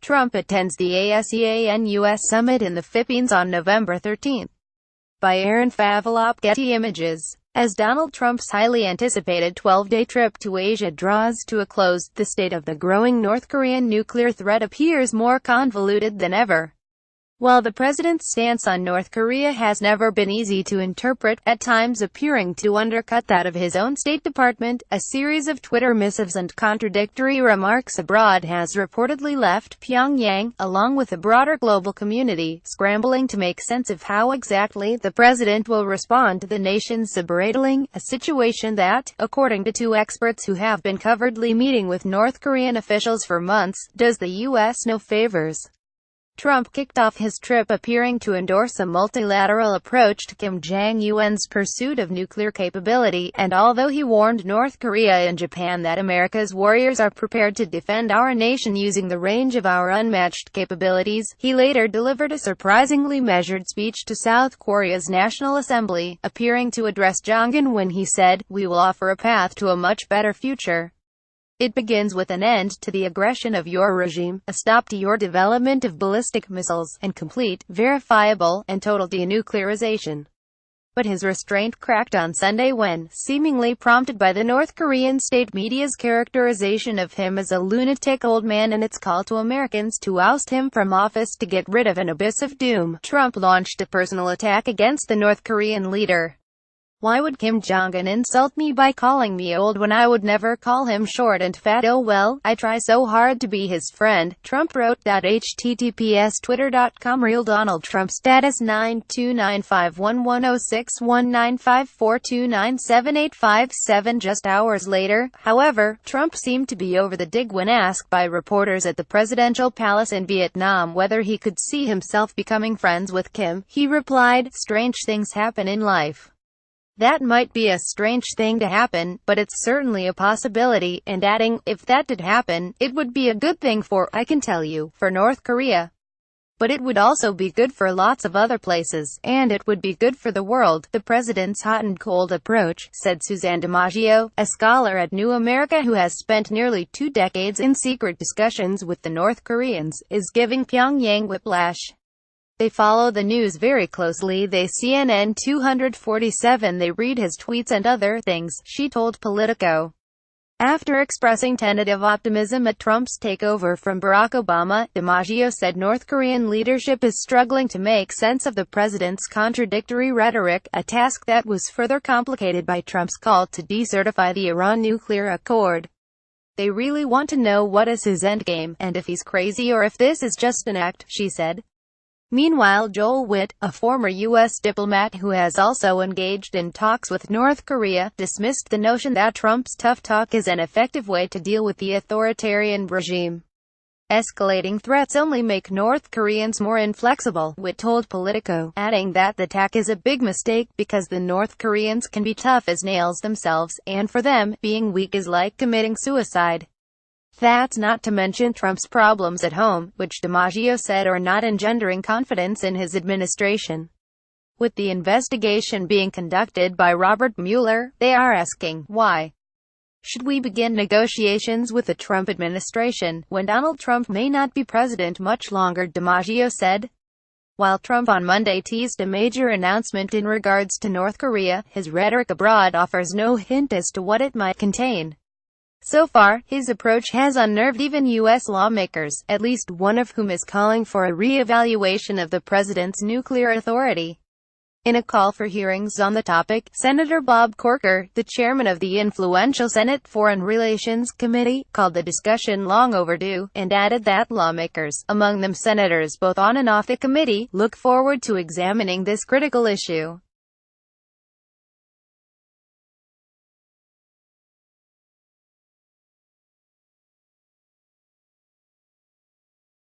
Trump attends the ASEANUS Summit in the Philippines on November 13. By Aaron FavilaAFPGetty Images. As Donald Trump's highly anticipated 12-day trip to Asia draws to a close, the state of the growing North Korean nuclear threat appears more convoluted than ever. While the president's stance on North Korea has never been easy to interpret, at times appearing to undercut that of his own State Department, a series of Twitter missives and contradictory remarks abroad has reportedly left Pyongyang, along with the broader global community, scrambling to make sense of how exactly the president will respond to the nation's berating, a situation that, according to two experts who have been covertly meeting with North Korean officials for months, does the U.S. no favors. Trump kicked off his trip appearing to endorse a multilateral approach to Kim Jong-un's pursuit of nuclear capability, and although he warned North Korea and Japan that America's warriors are prepared to defend our nation using the range of our unmatched capabilities, he later delivered a surprisingly measured speech to South Korea's National Assembly, appearing to address Jong-un when he said, "We will offer a path to a much better future. It begins with an end to the aggression of your regime, a stop to your development of ballistic missiles, and complete, verifiable, and total denuclearization." But his restraint cracked on Sunday when, seemingly prompted by the North Korean state media's characterization of him as a lunatic old man and its call to Americans to oust him from office to get rid of an abyss of doom, Trump launched a personal attack against the North Korean leader. "Why would Kim Jong-un insult me by calling me old when I would never call him short and fat? Oh well, I try so hard to be his friend," Trump wrote. https://twitter.com Real Donald Trump status 92951106195429787. Just hours later, however, Trump seemed to be over the dig when asked by reporters at the presidential palace in Vietnam whether he could see himself becoming friends with Kim. He replied, "Strange things happen in life. That might be a strange thing to happen, but it's certainly a possibility," and adding, "If that did happen, it would be a good thing I can tell you, for North Korea. But it would also be good for lots of other places, and it would be good for the world." The president's hot and cold approach, said Suzanne DiMaggio, a scholar at New America who has spent nearly 2 decades in secret discussions with the North Koreans, is giving Pyongyang whiplash. "They follow the news very closely. They CNN 247. They read his tweets and other things," she told Politico. After expressing tentative optimism at Trump's takeover from Barack Obama, DiMaggio said North Korean leadership is struggling to make sense of the president's contradictory rhetoric, a task that was further complicated by Trump's call to decertify the Iran nuclear accord. "They really want to know what is his endgame, and if he's crazy or if this is just an act," she said. Meanwhile, Joel Witt, a former U.S. diplomat who has also engaged in talks with North Korea, dismissed the notion that Trump's tough talk is an effective way to deal with the authoritarian regime. "Escalating threats only make North Koreans more inflexible," Witt told Politico, adding that the tack is a big mistake, because the North Koreans can be tough as nails themselves, and for them, being weak is like committing suicide. That's not to mention Trump's problems at home, which DiMaggio said are not engendering confidence in his administration. With the investigation being conducted by Robert Mueller, they are asking, why should we begin negotiations with the Trump administration, when Donald Trump may not be president much longer, DiMaggio said. While Trump on Monday teased a major announcement in regards to North Korea, his rhetoric abroad offers no hint as to what it might contain. So far, his approach has unnerved even U.S. lawmakers, at least one of whom is calling for a re-evaluation of the president's nuclear authority. In a call for hearings on the topic, Senator Bob Corker, the chairman of the influential Senate Foreign Relations Committee, called the discussion long overdue, and added that lawmakers, among them senators both on and off the committee, look forward to examining this critical issue.